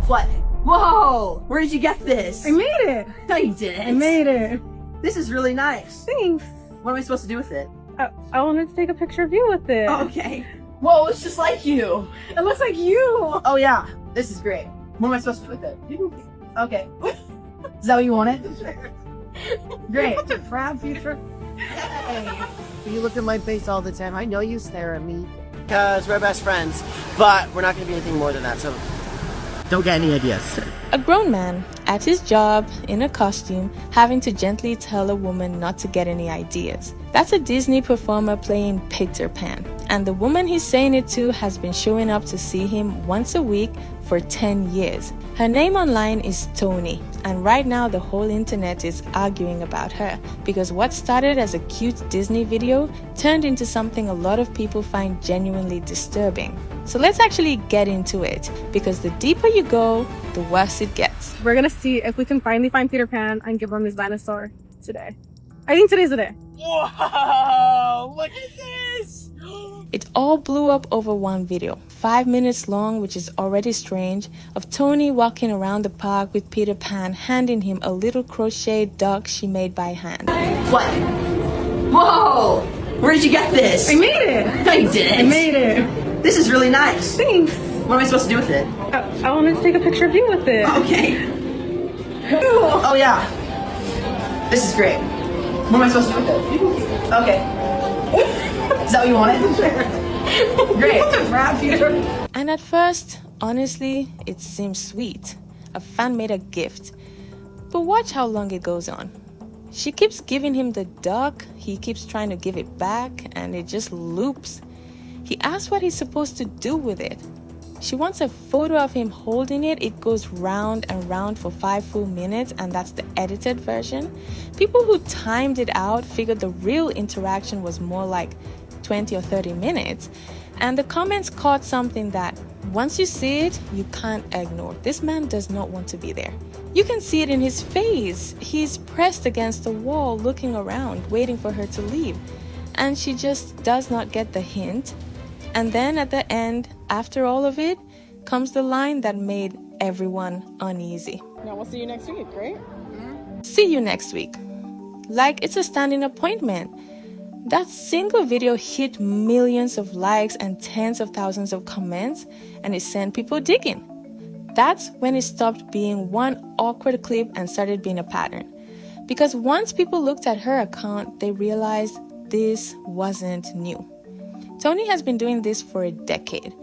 What? Whoa! Where did you get this? I made it. No, you didn't. I made it. This is really nice. Thanks. What am I supposed to do with it? I wanted to take a picture of you with it. Oh, okay. Whoa, it's just like you. It looks like you. Oh yeah, this is great. What am I supposed to do with it? Okay. Is that what you wanted? Great. Such a proud future. Hey. You look at my face all the time. I know you stare at me. Because we're best friends, but we're not going to be anything more than that, so don't get any ideas. A grown man at his job in a costume having to gently tell a woman not to get any ideas. That's a Disney performer playing Peter Pan, and the woman he's saying it to has been showing up to see him once a week for 10 years. Her name online is Tony, and right now the whole internet is arguing about her because what started as a cute Disney video turned into something a lot of people find genuinely disturbing. So let's actually get into it, because the deeper you go, the worse it gets. We're gonna see if we can finally find Peter Pan and give him his dinosaur today. I think today's the day. Whoa! Look at this! It all blew up over one video, 5 minutes long, which is already strange, of Tony walking around the park with Peter Pan handing him a little crocheted dog she made by hand. What? Whoa! Where did you get this? I made it. No, you didn't. I made it. This is really nice. Thanks. What am I supposed to do with it? I wanted to take a picture of you with it. Okay. Oh yeah. This is great. What am I supposed to do with it? Okay. Is that what you wanted? Great. Such a proud future. And at first, honestly, it seems sweet. A fan made a gift. But watch how long it goes on. She keeps giving him the duck, he keeps trying to give it back, and it just loops. He asks what he's supposed to do with it. She wants a photo of him holding it. It goes round and round for 5 full minutes, and that's the edited version. People who timed it out figured the real interaction was more like 20 or 30 minutes. And the comments caught something that, once you see it, you can't ignore. This man does not want to be there. You can see it in his face. He's pressed against the wall, looking around, waiting for her to leave. And she just does not get the hint. And then at the end, after all of it, comes the line that made everyone uneasy. Now we'll see you next week, right? See you next week. Like it's a standing appointment. That single video hit millions of likes and tens of thousands of comments, and it sent people digging. That's when it stopped being one awkward clip and started being a pattern. Because once people looked at her account, they realized this wasn't new. Tony has been doing this for a decade.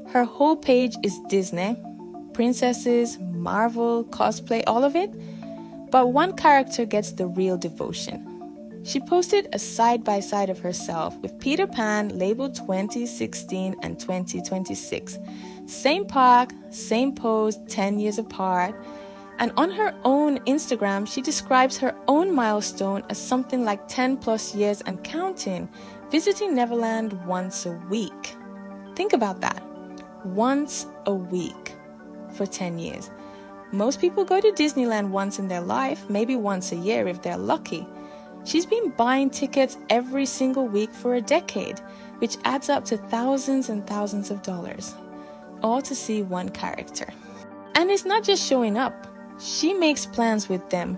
Her whole page is Disney, princesses, Marvel, cosplay, all of it. But one character gets the real devotion. She posted a side-by-side of herself with Peter Pan labeled 2016 and 2026. Same park, same pose, 10 years apart. And on her own Instagram, she describes her own milestone as something like 10 plus years and counting, visiting Neverland once a week. Think about that. Once a week for 10 years. Most people go to Disneyland once in their life, maybe once a year if they're lucky. She's been buying tickets every single week for a decade, which adds up to thousands and thousands of dollars, all to see one character. And it's not just showing up. She makes plans with them.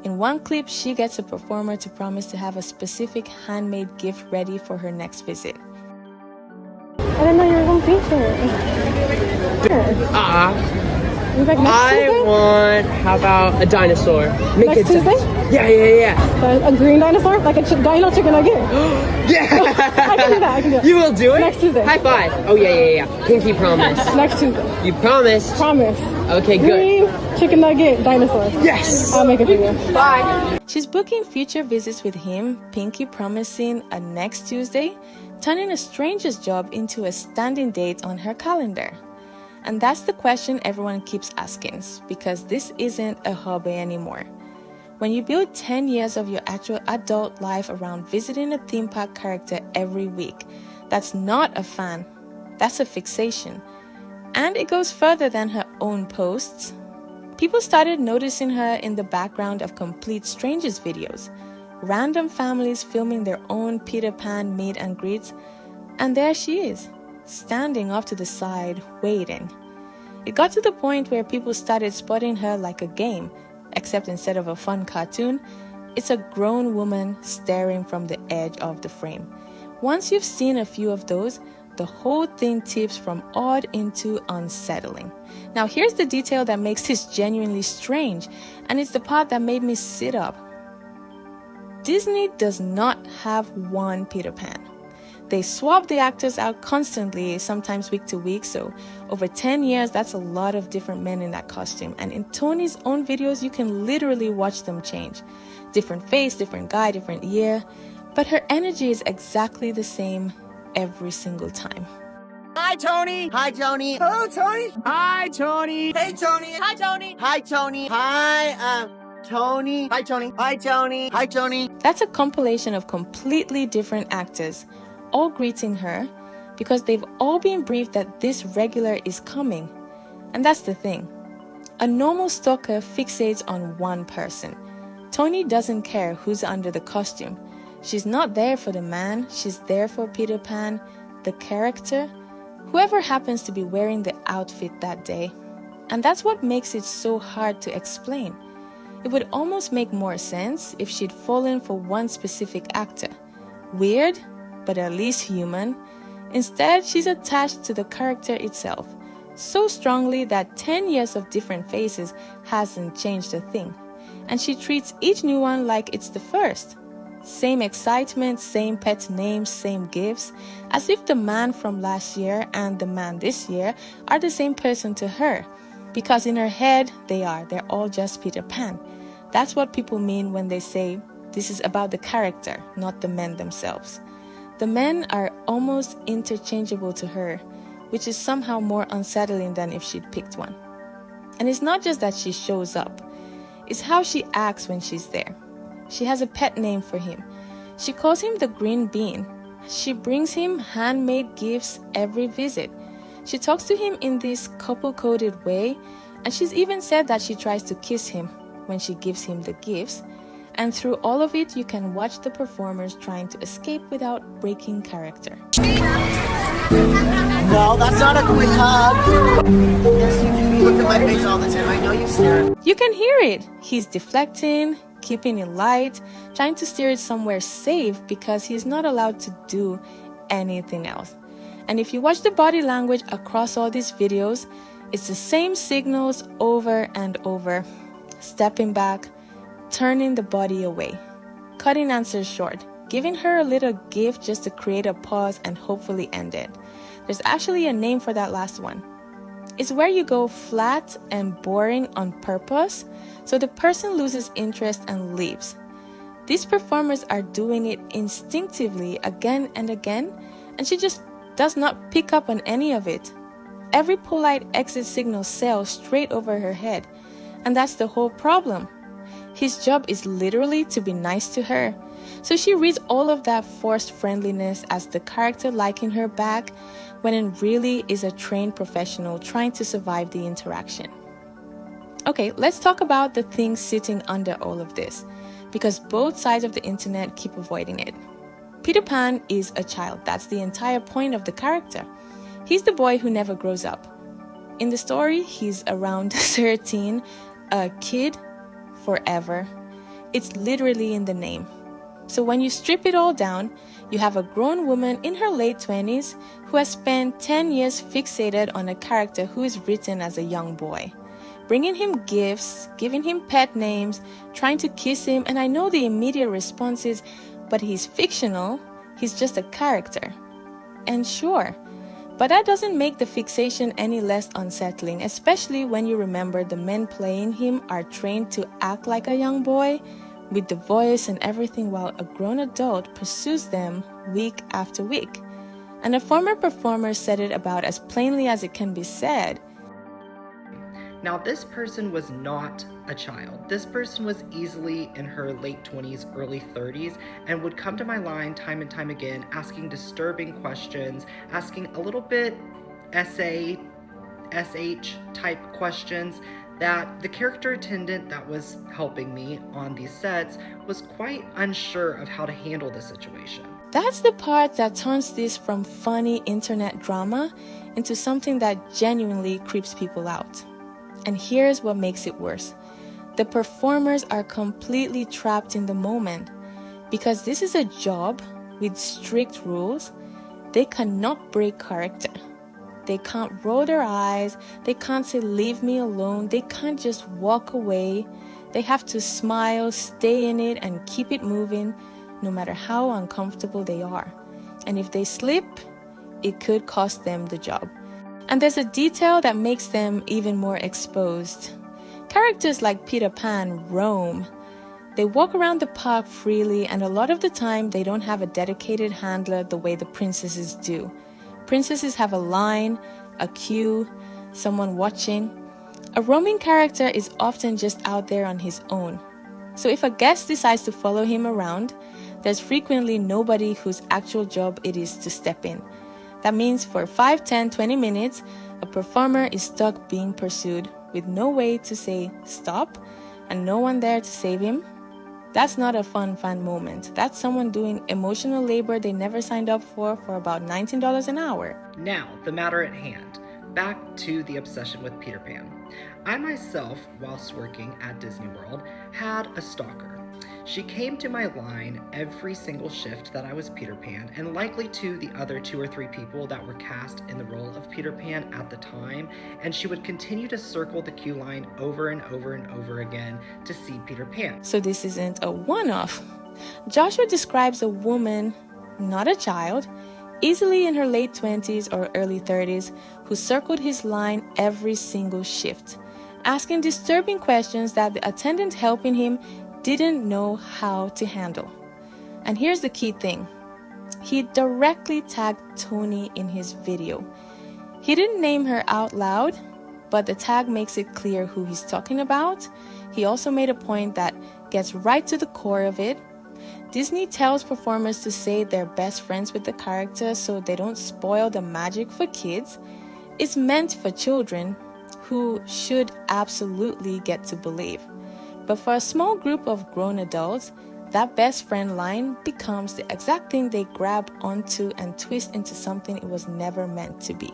In one clip, she gets a performer to promise to have a specific handmade gift ready for her next visit. I didn't know you were going to feature. Like I want, how about a dinosaur? Make next it Tuesday? Yeah. A green dinosaur? Like a dino chicken nugget? Yeah. I can do that. You will do it? Next Tuesday. High five. Oh, yeah. Pinky promise. Next Tuesday. You promised. Promise. Okay, good. Green chicken nugget dinosaur. Yes. I'll make it for you. Bye. She's booking future visits with him, Pinky promising a next Tuesday, turning a stranger's job into a standing date on her calendar. And that's the question everyone keeps asking, because this isn't a hobby anymore. When you build 10 years of your actual adult life around visiting a theme park character every week, that's not a fan, that's a fixation. And it goes further than her own posts. People started noticing her in the background of complete strangers videos, random families filming their own Peter Pan meet and greets, and there she is, standing off to the side, waiting. It got to the point where people started spotting her like a game, except instead of a fun cartoon, it's a grown woman staring from the edge of the frame. Once you've seen a few of those, the whole thing tips from odd into unsettling. Now here's the detail that makes this genuinely strange, and it's the part that made me sit up. Disney does not have one Peter Pan. They swap the actors out constantly, sometimes week to week, so over 10 years, that's a lot of different men in that costume. And in Tony's own videos, you can literally watch them change. Different face, different guy, different year, but her energy is exactly the same every single time. Hi, Tony. Hi, Tony. Hello, Tony. Hi, Tony. Hey, Tony. Hi, Tony. Hi, Tony. Hi, Tony. Hi, Tony. Hi, Tony. Hi, Tony. That's a compilation of completely different actors, all greeting her because they've all been briefed that this regular is coming. And that's the thing. A normal stalker fixates on one person. Tony doesn't care who's under the costume. She's not there for the man, she's there for Peter Pan, the character, whoever happens to be wearing the outfit that day. And that's what makes it so hard to explain. It would almost make more sense if she'd fallen for one specific actor. Weird, but at least human. Instead, she's attached to the character itself, so strongly that 10 years of different faces hasn't changed a thing. And she treats each new one like it's the first. Same excitement, same pet names, same gifts, as if the man from last year and the man this year are the same person to her. Because in her head, they're all just Peter Pan. That's what people mean when they say this is about the character, not the men themselves. The men are almost interchangeable to her, which is somehow more unsettling than if she'd picked one. And it's not just that she shows up, it's how she acts when she's there. She has a pet name for him. She calls him the green bean. She brings him handmade gifts every visit. She talks to him in this couple-coded way, and she's even said that she tries to kiss him when she gives him the gifts. And through all of it, you can watch the performers trying to escape without breaking character. No, that's not a quick hug. Yes, you look at my face all the time. I know you stare. You can hear it. He's deflecting, keeping it light, trying to steer it somewhere safe because he's not allowed to do anything else. And if you watch the body language across all these videos, it's the same signals over and over. Stepping back, turning the body away, cutting answers short, giving her a little gift just to create a pause and hopefully end it. There's actually a name for that last one. It's where you go flat and boring on purpose, so the person loses interest and leaves. These performers are doing it instinctively again and again, and she just does not pick up on any of it. Every polite exit signal sails straight over her head, and that's the whole problem. His job is literally to be nice to her, so she reads all of that forced friendliness as the character liking her back, when it really is a trained professional trying to survive the interaction. Okay, let's talk about the things sitting under all of this, because both sides of the internet keep avoiding it. Peter Pan is a child. That's the entire point of the character. He's the boy who never grows up. In the story, he's around 13, a kid forever. It's literally in the name. So when you strip it all down, you have a grown woman in her late 20s who has spent 10 years fixated on a character who is written as a young boy, bringing him gifts, giving him pet names, trying to kiss him, and I know the immediate response is, but he's fictional, he's just a character. And sure, but that doesn't make the fixation any less unsettling, especially when you remember the men playing him are trained to act like a young boy, with the voice and everything, while a grown adult pursues them week after week. And a former performer said it about as plainly as it can be said. Now, this person was not a child. This person was easily in her late 20s, early 30s, and would come to my line time and time again, asking disturbing questions, asking a little bit SH type questions that the character attendant that was helping me on these sets was quite unsure of how to handle the situation. That's the part that turns this from funny internet drama into something that genuinely creeps people out. And here's what makes it worse. The performers are completely trapped in the moment. Because this is a job with strict rules, they cannot break character. They can't roll their eyes, they can't say leave me alone, they can't just walk away. They have to smile, stay in it, and keep it moving, no matter how uncomfortable they are. And if they slip, it could cost them the job. And there's a detail that makes them even more exposed. Characters like Peter Pan roam. They walk around the park freely, and a lot of the time they don't have a dedicated handler the way the princesses do. Princesses have a line, a queue, someone watching. A roaming character is often just out there on his own. So if a guest decides to follow him around, there's frequently nobody whose actual job it is to step in. That means for 5, 10, 20 minutes, a performer is stuck being pursued with no way to say stop and no one there to save him. That's not a fun moment. That's someone doing emotional labor they never signed up for about $19 an hour. Now, the matter at hand. Back to the obsession with Peter Pan. I myself, whilst working at Disney World, had a stalker. She came to my line every single shift that I was Peter Pan, and likely to the other 2 or 3 people that were cast in the role of Peter Pan at the time, and she would continue to circle the queue line over and over and over again to see Peter Pan. So this isn't a one-off. Joshua describes a woman, not a child, easily in her late 20s or early 30s, who circled his line every single shift, asking disturbing questions that the attendant helping him didn't know how to handle. And here's the key thing. He directly tagged Tony in his video. He didn't name her out loud, but the tag makes it clear who he's talking about. He also made a point that gets right to the core of it. Disney tells performers to say they're best friends with the character so they don't spoil the magic for kids. It's meant for children who should absolutely get to believe. But for a small group of grown adults, that best friend line becomes the exact thing they grab onto and twist into something it was never meant to be.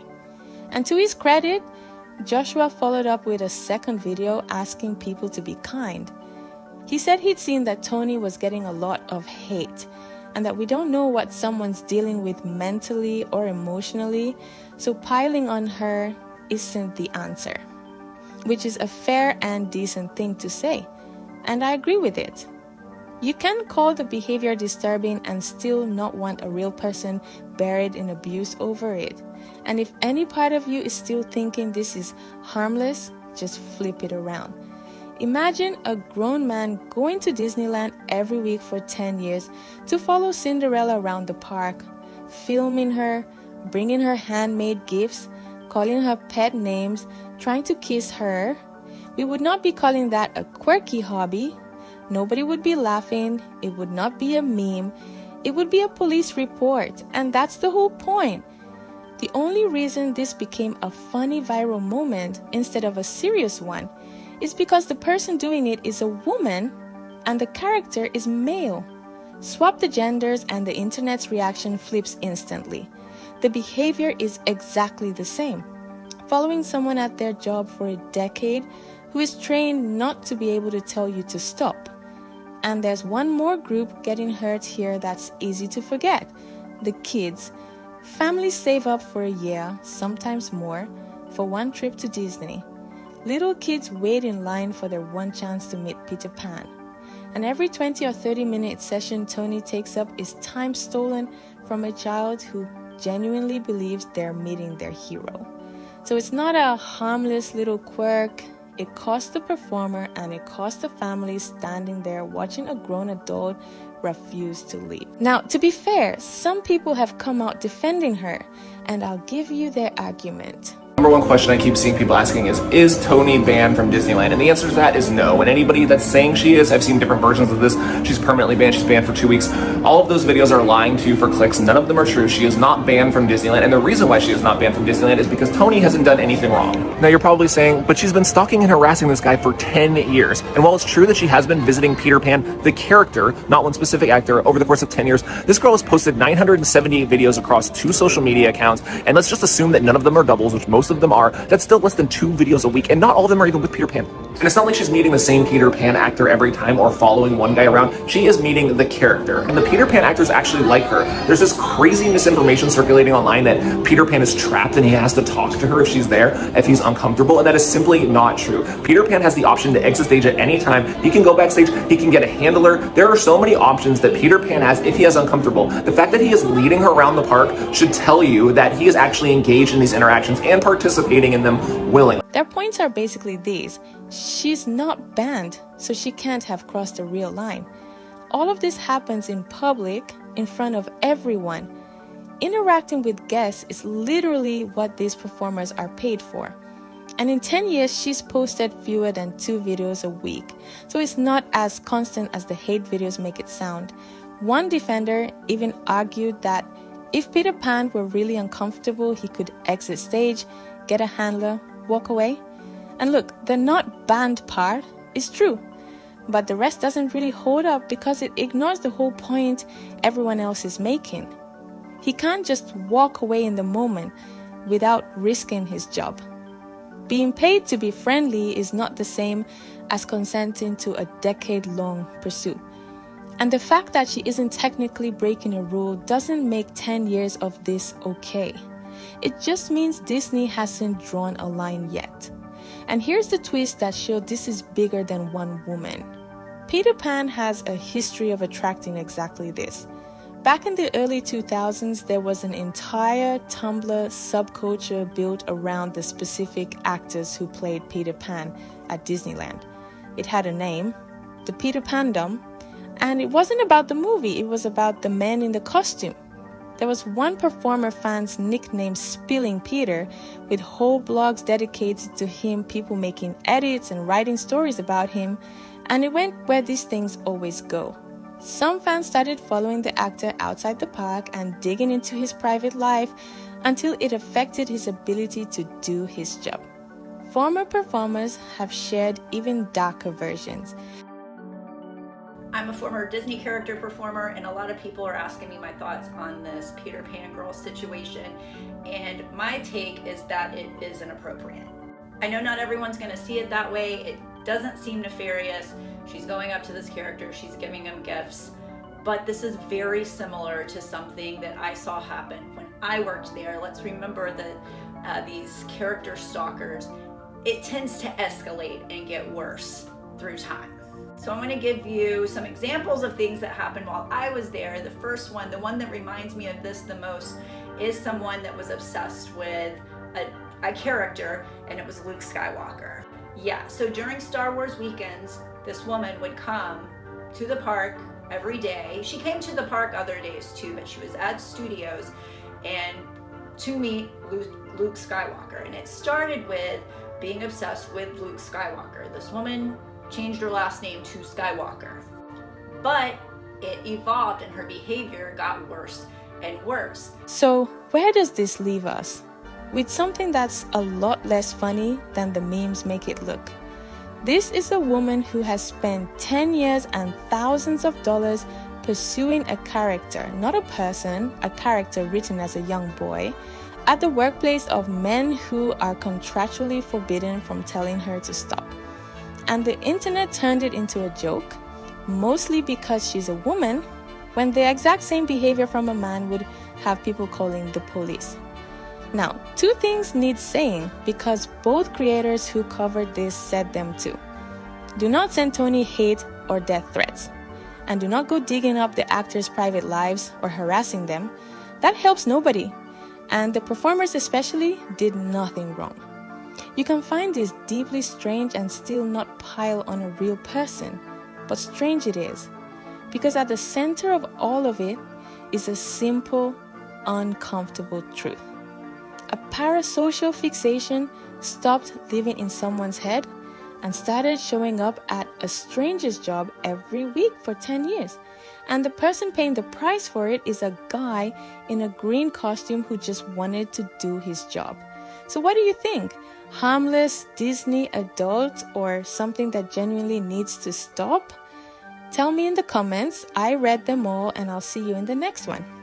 And to his credit, Joshua followed up with a second video asking people to be kind. He said he'd seen that Tony was getting a lot of hate and that we don't know what someone's dealing with mentally or emotionally, so piling on her isn't the answer, which is a fair and decent thing to say. And I agree with it. You can call the behavior disturbing and still not want a real person buried in abuse over it. And if any part of you is still thinking this is harmless, just flip it around. Imagine a grown man going to Disneyland every week for 10 years to follow Cinderella around the park, filming her, bringing her handmade gifts, calling her pet names, trying to kiss her. We would not be calling that a quirky hobby. Nobody would be laughing. It would not be a meme. It would be a police report. And that's the whole point. The only reason this became a funny viral moment instead of a serious one is because the person doing it is a woman and the character is male. Swap the genders and the internet's reaction flips instantly. The behavior is exactly the same. Following someone at their job for a decade who is trained not to be able to tell you to stop. And there's one more group getting hurt here that's easy to forget. The kids. Families save up for a year, sometimes more, for one trip to Disney. Little kids wait in line for their one chance to meet Peter Pan. And every 20 or 30-minute session Tony takes up is time stolen from a child who genuinely believes they're meeting their hero. So it's not a harmless little quirk. It costs the performer and it costs the family standing there watching a grown adult refuse to leave. Now, to be fair, some people have come out defending her, and I'll give you their argument. Number one question I keep seeing people asking is Tony banned from Disneyland? And the answer to that is no. And anybody that's saying she is, I've seen different versions of this. She's permanently banned, she's banned for 2 weeks. All of those videos are lying to you for clicks. None of them are true. She is not banned from Disneyland. And the reason why she is not banned from Disneyland is because Tony hasn't done anything wrong. Now you're probably saying, but she's been stalking and harassing this guy for 10 years. And while it's true that she has been visiting Peter Pan, the character, not one specific actor, over the course of 10 years, this girl has posted 978 videos across 2 social media accounts. And let's just assume that none of them are doubles, which most of them are. That's still less than 2 videos a week, and not all of them are even with Peter Pan. And it's not like she's meeting the same Peter Pan actor every time or following one guy around. She is meeting the character, and the Peter Pan actors actually like her. There's this crazy misinformation circulating online that Peter Pan is trapped and he has to talk to her if she's there, if he's uncomfortable, and that is simply not true. Peter Pan has the option to exit stage at any time. He can go backstage, he can get a handler. There are so many options that Peter Pan has if he is uncomfortable. The fact that he is leading her around the park should tell you that he is actually engaged in these interactions and participating in them willingly. Their points are basically these. She's not banned, so she can't have crossed a real line. All of this happens in public, in front of everyone. Interacting with guests is literally what these performers are paid for. And in 10 years, she's posted fewer than 2 videos a week. So it's not as constant as the hate videos make it sound. One defender even argued that if Peter Pan were really uncomfortable, he could exit stage, get a handler, walk away. And look, the not banned part is true, but the rest doesn't really hold up because it ignores the whole point everyone else is making. He can't just walk away in the moment without risking his job. Being paid to be friendly is not the same as consenting to a decade-long pursuit. And the fact that she isn't technically breaking a rule doesn't make 10 years of this okay. It just means Disney hasn't drawn a line yet. And here's the twist that shows this is bigger than one woman. Peter Pan has a history of attracting exactly this. Back in the early 2000s, there was an entire Tumblr subculture built around the specific actors who played Peter Pan at Disneyland. It had a name, the Peter Pandom, and it wasn't about the movie, it was about the men in the costume. There was one performer fans nicknamed Spilling Peter, with whole blogs dedicated to him, people making edits and writing stories about him, and it went where these things always go. Some fans started following the actor outside the park and digging into his private life until it affected his ability to do his job. Former performers have shared even darker versions. I'm a former Disney character performer, and a lot of people are asking me my thoughts on this Peter Pan girl situation, and my take is that it is inappropriate. I know not everyone's going to see it that way. It doesn't seem nefarious. She's going up to this character, she's giving him gifts, but this is very similar to something that I saw happen when I worked there. Let's remember that these character stalkers, it tends to escalate and get worse through time. So I'm going to give you some examples of things that happened while I was there. The first one, the one that reminds me of this the most, is someone that was obsessed with a character, and it was Luke Skywalker. Yeah, so during Star Wars weekends, this woman would come to the park every day. She came to the park other days too, but she was at studios and to meet Luke Skywalker. And it started with being obsessed with Luke Skywalker. This woman changed her last name to Skywalker, but it evolved and her behavior got worse and worse. So where does this leave us? With something that's a lot less funny than the memes make it look. This is a woman who has spent 10 years and thousands of dollars pursuing a character, not a person, a character written as a young boy, at the workplace of men who are contractually forbidden from telling her to stop. And the internet turned it into a joke, mostly because she's a woman, when the exact same behavior from a man would have people calling the police. Now, 2 things need saying because both creators who covered this said them too. Do not send Tony hate or death threats. And do not go digging up the actors' private lives or harassing them. That helps nobody. And the performers especially did nothing wrong. You can find this deeply strange and still not pile on a real person. But strange it is. Because at the center of all of it is a simple, uncomfortable truth. A parasocial fixation stopped living in someone's head and started showing up at a stranger's job every week for 10 years. And the person paying the price for it is a guy in a green costume who just wanted to do his job. So what do you think? Harmless Disney adult or something that genuinely needs to stop? Tell me in the comments. I read them all and I'll see you in the next one.